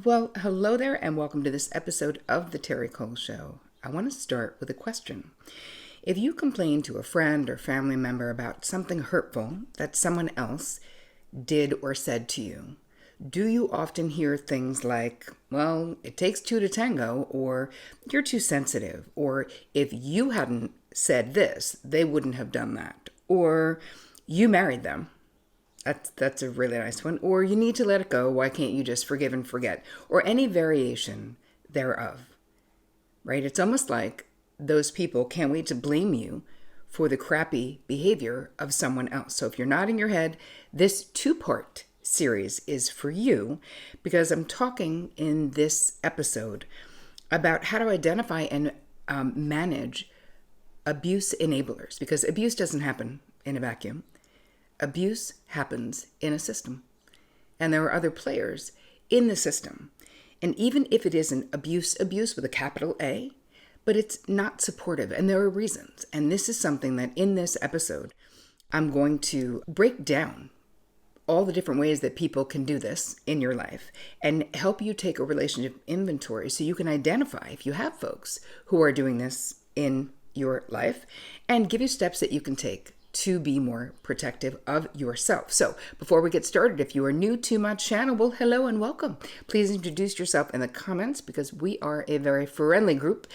Well, hello there, and welcome to this episode of The Terri Cole Show. I want to start with a question. If you complain to a friend or family member about something hurtful that someone else did or said to you, do you often hear things like, well, it takes two to tango, or you're too sensitive, or if you hadn't said this, they wouldn't have done that, or you married them? That's a really nice one. Or you need to let it go. Why can't you just forgive and forget? Or any variation thereof, right? It's almost like those people can't wait to blame you for the crappy behavior of someone else. So if you're nodding your head, this two-part series is for you because I'm talking in this episode about how to identify and manage abuse enablers, because abuse doesn't happen in a vacuum. Abuse happens in a system, and there are other players in the system. And even if it isn't abuse with a capital A, but it's not supportive, and there are reasons. And this is something that in this episode, I'm going to break down all the different ways that people can do this in your life and help you take a relationship inventory so you can identify if you have folks who are doing this in your life and give you steps that you can take to be more protective of yourself. So before we get started, if you are new to my channel, well, hello and welcome. Please introduce yourself in the comments because we are a very friendly group.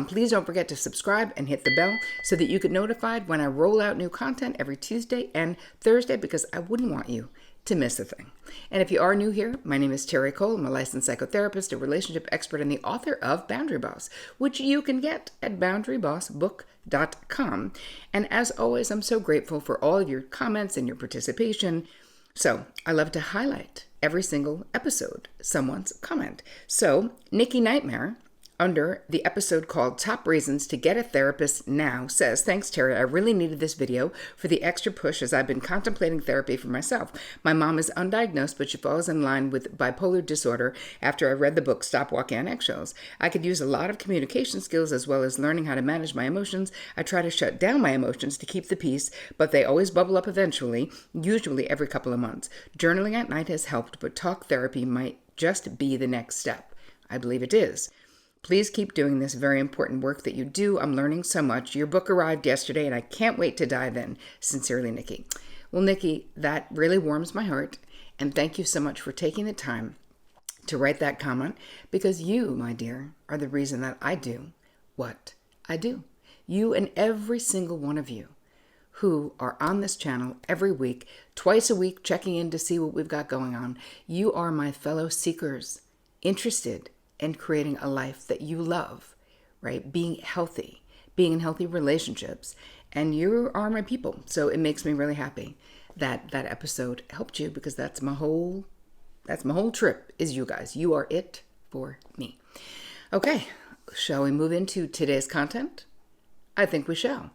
Please don't forget to subscribe and hit the bell so that you get notified when I roll out new content every Tuesday and Thursday, because I wouldn't want you to miss a thing. And if you are new here, my name is Terri Cole. I'm a licensed psychotherapist, a relationship expert, and the author of Boundary Boss, which you can get at boundarybossbook.com. And as always, I'm so grateful for all of your comments and your participation. So I love to highlight every single episode someone's comment. So Nikki Nightmare, under the episode called Top Reasons to Get a Therapist Now, says, "Thanks, Terri. I really needed this video for the extra push as I've been contemplating therapy for myself. My mom is undiagnosed, but she falls in line with bipolar disorder after I read the book Stop Walking on Eggshells. I could use a lot of communication skills as well as learning how to manage my emotions. I try to shut down my emotions to keep the peace, but they always bubble up eventually, usually every couple of months. Journaling at night has helped, but talk therapy might just be the next step. I believe it is. Please keep doing this very important work that you do. I'm learning so much. Your book arrived yesterday, and I can't wait to dive in. Sincerely, Nikki." Well, Nikki, that really warms my heart, and thank you so much for taking the time to write that comment, because you, my dear, are the reason that I do what I do. You and every single one of you who are on this channel every week, twice a week, checking in to see what we've got going on. You are my fellow seekers, interested and creating a life that you love, right? Being healthy, being in healthy relationships. And you are my people. So it makes me really happy that that episode helped you, because that's my whole trip is you guys. You are it for me. Okay, shall we move into today's content? I think we shall.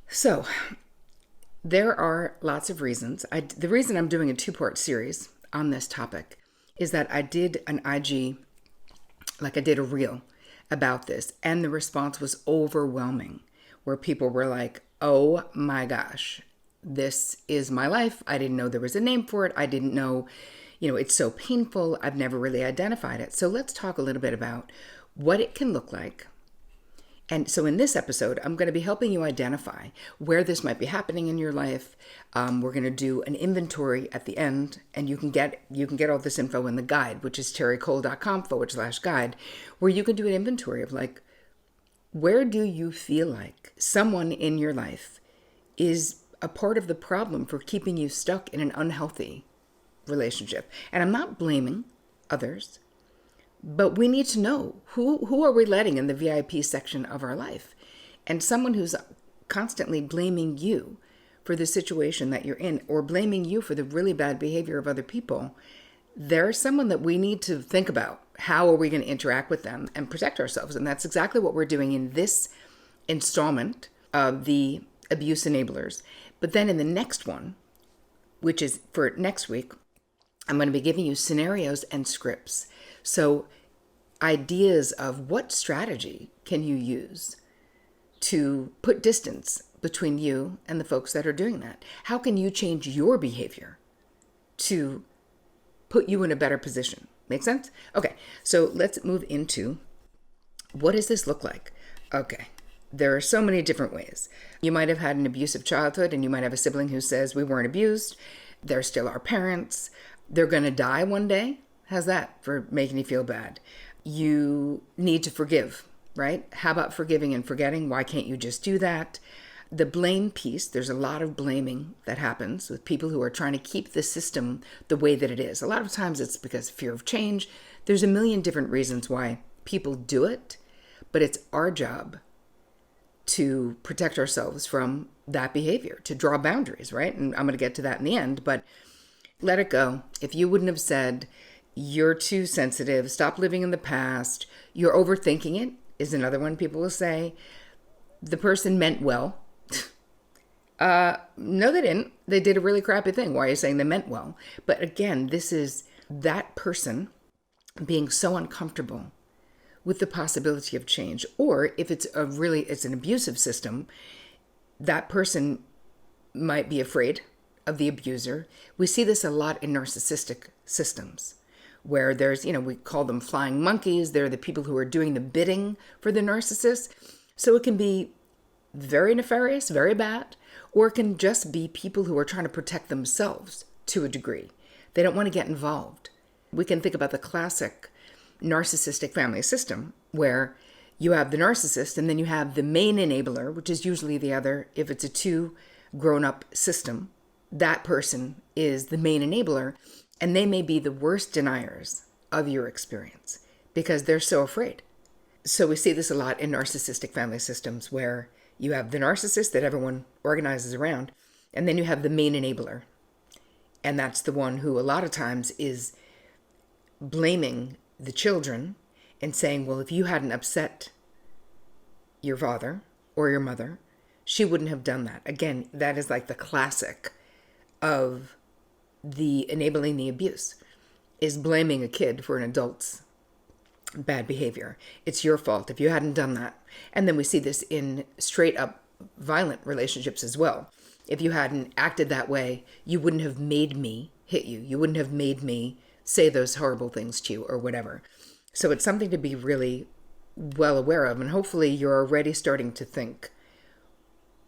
So there are lots of reasons. The reason I'm doing a two-part series on this topic is that I did an IG, I did a reel about this, and the response was overwhelming, where people were like, oh my gosh, this is my life. I didn't know there was a name for it. I didn't know, it's so painful. I've never really identified it. So let's talk a little bit about what it can look like. And so in this episode, I'm going to be helping you identify where this might be happening in your life. We're going to do an inventory at the end, and you can get all this info in the guide, which is terricole.com/guide, where you can do an inventory of where do you feel like someone in your life is a part of the problem for keeping you stuck in an unhealthy relationship. And I'm not blaming others, but we need to know who are we letting in the VIP section of our life. And someone who's constantly blaming you for the situation that you're in, or blaming you for the really bad behavior of other people, there's someone that we need to think about. How are we going to interact with them and protect ourselves? And that's exactly what we're doing in this installment of the abuse enablers. But then in the next one, which is for next week, I'm going to be giving you scenarios and scripts. So ideas of what strategy can you use to put distance between you and the folks that are doing that? How can you change your behavior to put you in a better position Make sense? Okay, so let's move into what does this look like? Okay, there are so many different ways. You might have had an abusive childhood and you might have a sibling who says, we weren't abused. They're still our parents. They're going to die one day. How's that for making you feel bad? You need to forgive, right? How about forgiving and forgetting? Why can't you just do that? The blame piece, there's a lot of blaming that happens with people who are trying to keep the system the way that it is. A lot of times it's because of fear of change. There's a million different reasons why people do it, but it's our job to protect ourselves from that behavior, to draw boundaries, right? And I'm going to get to that in the end, but let it go. If you wouldn't have said, you're too sensitive, stop living in the past, you're overthinking it, is another one people will say. The person meant well. No, they didn't. They did a really crappy thing. Why are you saying they meant well? But again, this is that person being so uncomfortable with the possibility of change. Or if it's an abusive system, that person might be afraid of the abuser. We see this a lot in narcissistic systems where there's, we call them flying monkeys. They're the people who are doing the bidding for the narcissist. So it can be very nefarious, very bad, or it can just be people who are trying to protect themselves to a degree. They don't want to get involved. We can think about the classic narcissistic family system where you have the narcissist and then you have the main enabler, which is usually the other. If it's a two grown-up system, that person is the main enabler, and they may be the worst deniers of your experience because they're so afraid. So we see this a lot in narcissistic family systems where you have the narcissist that everyone organizes around, and then you have the main enabler. And that's the one who a lot of times is blaming the children and saying, well, if you hadn't upset your father or your mother, she wouldn't have done that. Again, that is like the classic of the enabling the abuse, is blaming a kid for an adult's bad behavior. It's your fault if you hadn't done that. And then we see this in straight up violent relationships as well. If you hadn't acted that way, you wouldn't have made me hit you. You wouldn't have made me say those horrible things to you or whatever. So it's something to be really well aware of. And hopefully you're already starting to think,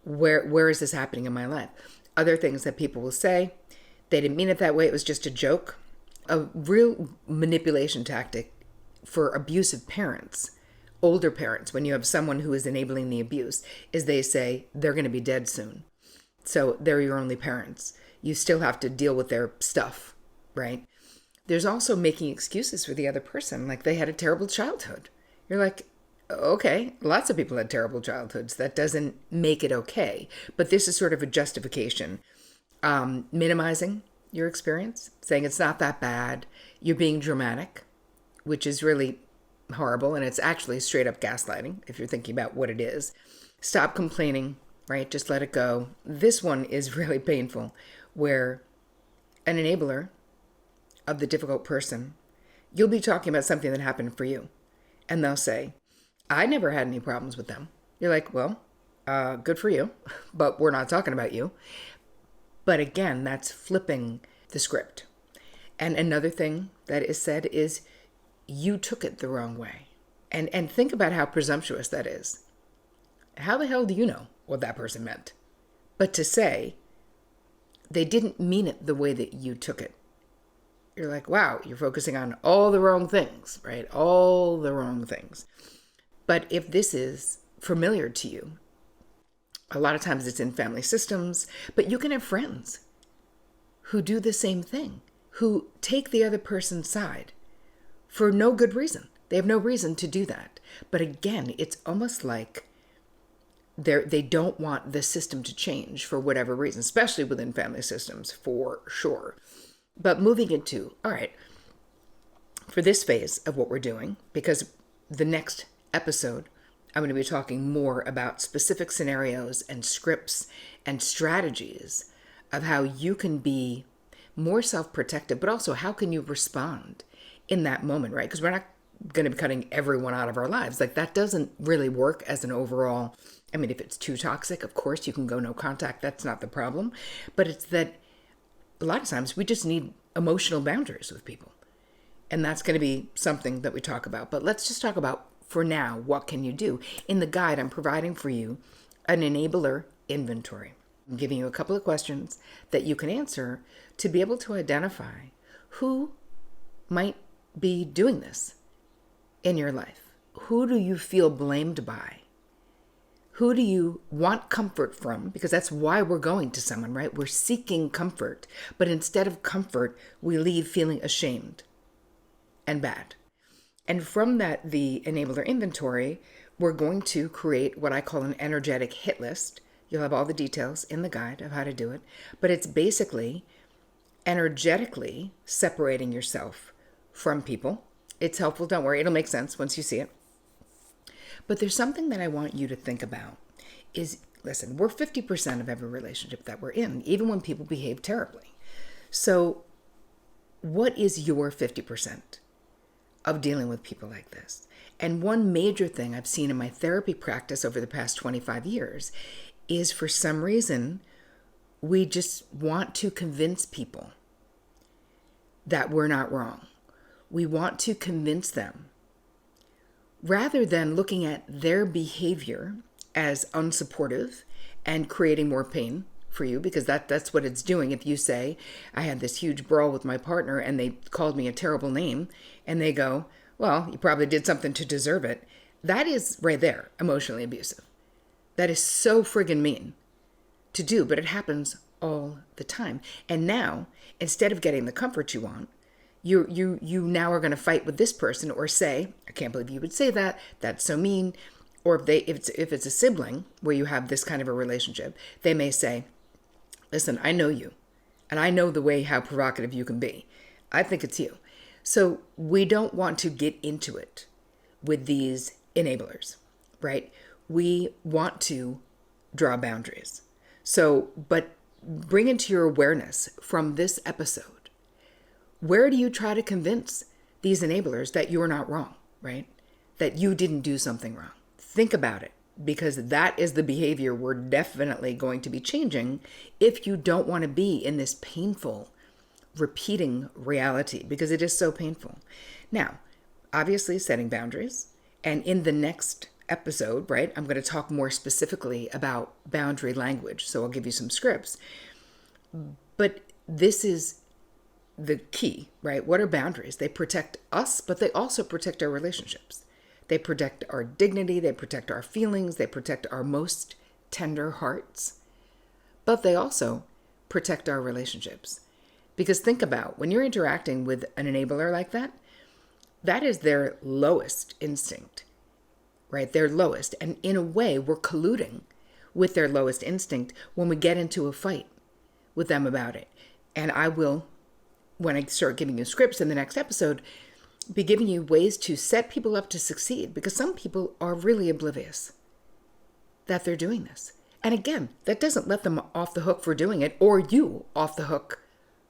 where is this happening in my life? Other things that people will say, they didn't mean it that way. It was just a joke. A real manipulation tactic for abusive parents, older parents, when you have someone who is enabling the abuse, is they say they're going to be dead soon. So they're your only parents. You still have to deal with their stuff, right? There's also making excuses for the other person, like they had a terrible childhood. You're like, okay, lots of people had terrible childhoods. That doesn't make it okay. But this is sort of a justification. Minimizing your experience, saying it's not that bad. You're being dramatic, which is really horrible. And it's actually straight up gaslighting if you're thinking about what it is. Stop complaining, right? Just let it go. This one is really painful, where an enabler of the difficult person, you'll be talking about something that happened for you. And they'll say, I never had any problems with them. You're like, well, good for you, but we're not talking about you. But again, that's flipping the script. And another thing that is said is, you took it the wrong way. And think about how presumptuous that is. How the hell do you know what that person meant? But to say, they didn't mean it the way that you took it. You're like, wow, you're focusing on all the wrong things, right? All the wrong things. But if this is familiar to you, a lot of times it's in family systems, but you can have friends who do the same thing, who take the other person's side for no good reason. They have no reason to do that. But again, it's almost like they don't want the system to change for whatever reason, especially within family systems, for sure. But moving into, all right, for this phase of what we're doing, because the next episode, I'm going to be talking more about specific scenarios and scripts and strategies of how you can be more self-protective, but also how can you respond in that moment, right? Because we're not going to be cutting everyone out of our lives. Like, that doesn't really work as an overall. I mean, if it's too toxic, of course you can go no contact. That's not the problem. But it's that a lot of times we just need emotional boundaries with people. And that's going to be something that we talk about. But let's just talk about, for now, what can you do? In the guide, I'm providing for you an enabler inventory. I'm giving you a couple of questions that you can answer to be able to identify who might be doing this in your life. Who do you feel blamed by? Who do you want comfort from? Because that's why we're going to someone, right? We're seeking comfort. But instead of comfort, we leave feeling ashamed and bad. And from that, the enabler inventory, we're going to create what I call an energetic hit list. You'll have all the details in the guide of how to do it. But it's basically energetically separating yourself from people. It's helpful. Don't worry. It'll make sense once you see it. But there's something that I want you to think about is, listen, we're 50% of every relationship that we're in, even when people behave terribly. So what is your 50% of dealing with people like this? And one major thing I've seen in my therapy practice over the past 25 years is, for some reason, we just want to convince people that we're not wrong. We want to convince them, rather than looking at their behavior as unsupportive and creating more pain for you, because that's what it's doing. If you say, I had this huge brawl with my partner and they called me a terrible name, and they go, well, you probably did something to deserve it. That is right there, emotionally abusive. That is so friggin' mean to do, but it happens all the time. And now, instead of getting the comfort you want, you now are going to fight with this person, or say, I can't believe you would say that. That's so mean. Or if it's a sibling where you have this kind of a relationship, they may say, listen, I know you, and I know the way how provocative you can be. I think it's you. So we don't want to get into it with these enablers, right? We want to draw boundaries. So, but bring into your awareness from this episode, where do you try to convince these enablers that you're not wrong, right? That you didn't do something wrong? Think about it, because that is the behavior we're definitely going to be changing if you don't want to be in this painful, repeating reality, because it is so painful. Now, obviously setting boundaries, and in the next episode, right, I'm going to talk more specifically about boundary language. So I'll give you some scripts. But this is the key, right? What are boundaries? They protect us, but they also protect our relationships. They protect our dignity. They protect our feelings. They protect our most tender hearts. But they also protect our relationships. Because think about, when you're interacting with an enabler like that, that is their lowest instinct, right? Their lowest. And in a way, we're colluding with their lowest instinct when we get into a fight with them about it. And I will, when I start giving you scripts in the next episode, be giving you ways to set people up to succeed, because some people are really oblivious that they're doing this. And again, that doesn't let them off the hook for doing it, or you off the hook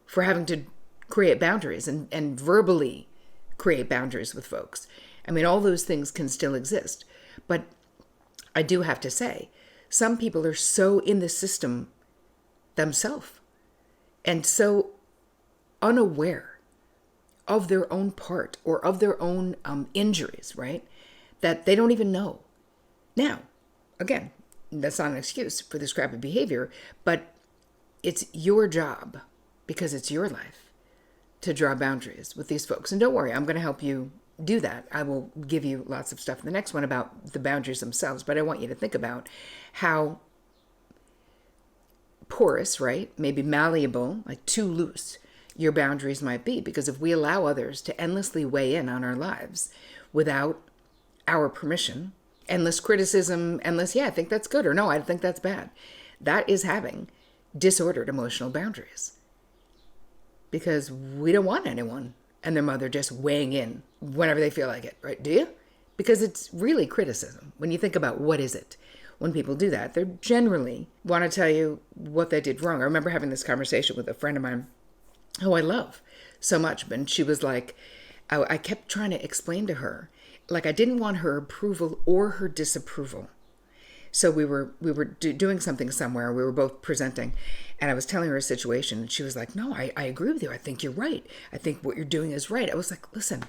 for having to create boundaries and verbally create boundaries with folks. I mean, all those things can still exist. But I do have to say, some people are so in the system themselves and so unaware of their own part or of their own injuries, right? That they don't even know. Now, again, that's not an excuse for this crappy behavior, but it's your job, because it's your life, to draw boundaries with these folks. And don't worry, I'm going to help you do that. I will give you lots of stuff in the next one about the boundaries themselves, but I want you to think about how porous, right? Maybe malleable, like too loose, your boundaries might be. Because if we allow others to endlessly weigh in on our lives without our permission, endless criticism, endless, yeah, I think that's good, or no, I think that's bad, that is having disordered emotional boundaries. Because we don't want anyone and their mother just weighing in whenever they feel like it, right? Do you? Because it's really criticism. When you think about what is it, when people do that, they generally want to tell you what they did wrong. I remember having this conversation with a friend of mine who I love so much, and she was like, I kept trying to explain to her, like, I didn't want her approval or her disapproval. So we were doing something somewhere. We were both presenting, and I was telling her a situation, and she was like, "No, I agree with you. I think you're right. I think what you're doing is right." I was like, "Listen,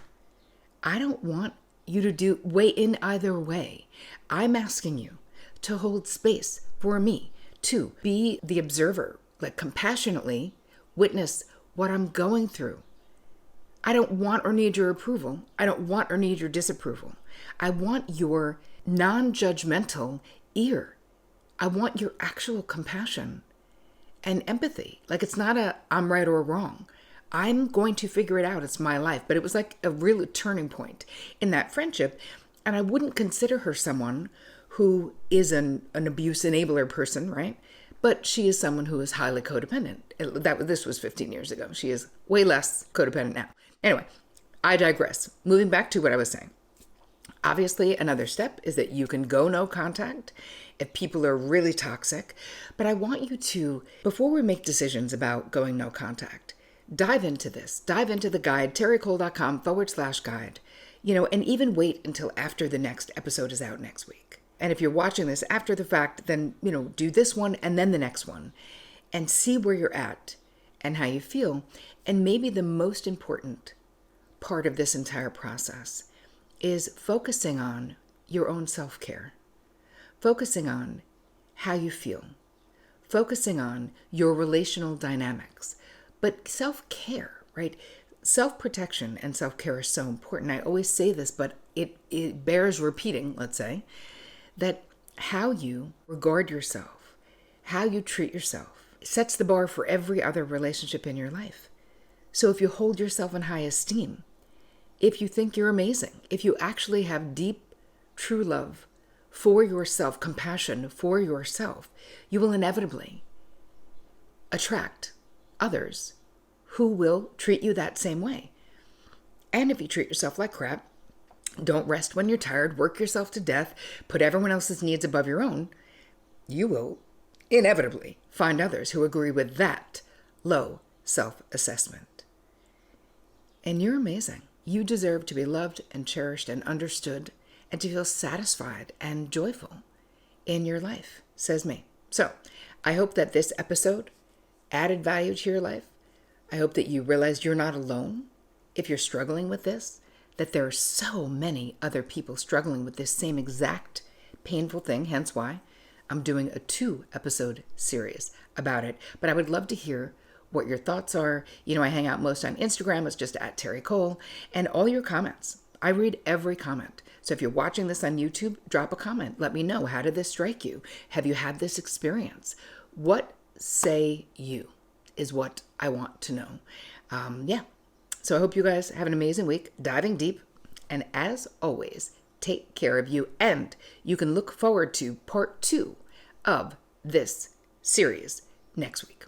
I don't want you to weigh in either way. I'm asking you to hold space for me, to be the observer, like compassionately witness what I'm going through. I don't want or need your approval. I don't want or need your disapproval. I want your non-judgmental ear. I want your actual compassion and empathy. Like, it's not a I'm right or wrong. I'm going to figure it out. It's my life." But it was like a real turning point in that friendship. And I wouldn't consider her someone who is an abuse enabler person, right? But she is someone who is highly codependent. This was 15 years ago. She is way less codependent now. Anyway, I digress. Moving back to what I was saying. Obviously, another step is that you can go no contact if people are really toxic. But I want you to, before we make decisions about going no contact, dive into this. Dive into the guide, terricole.com/guide, and even wait until after the next episode is out next week. And if you're watching this after the fact, then, do this one and then the next one and see where you're at and how you feel. And maybe the most important part of this entire process is focusing on your own self-care, focusing on how you feel, focusing on your relational dynamics. But self-care, right? Self-protection and self-care are so important. I always say this, but it bears repeating, let's say, that how you regard yourself, how you treat yourself, sets the bar for every other relationship in your life. So if you hold yourself in high esteem, if you think you're amazing, if you actually have deep, true love for yourself, compassion for yourself, you will inevitably attract others who will treat you that same way. And if you treat yourself like crap, don't rest when you're tired, work yourself to death, put everyone else's needs above your own, you will inevitably find others who agree with that low self-assessment. And you're amazing. You deserve to be loved and cherished and understood and to feel satisfied and joyful in your life, says me. So I hope that this episode added value to your life. I hope that you realize you're not alone if you're struggling with this, that there are so many other people struggling with this same exact painful thing, hence why I'm doing a 2-episode series about it. But I would love to hear what your thoughts are. I hang out most on Instagram. It's just at Terri Cole. And all your comments. I read every comment. So if you're watching this on YouTube, drop a comment. Let me know. How did this strike you? Have you had this experience? What say you is what I want to know. So I hope you guys have an amazing week, diving deep. And as always, take care of you. And you can look forward to part 2 of this series next week.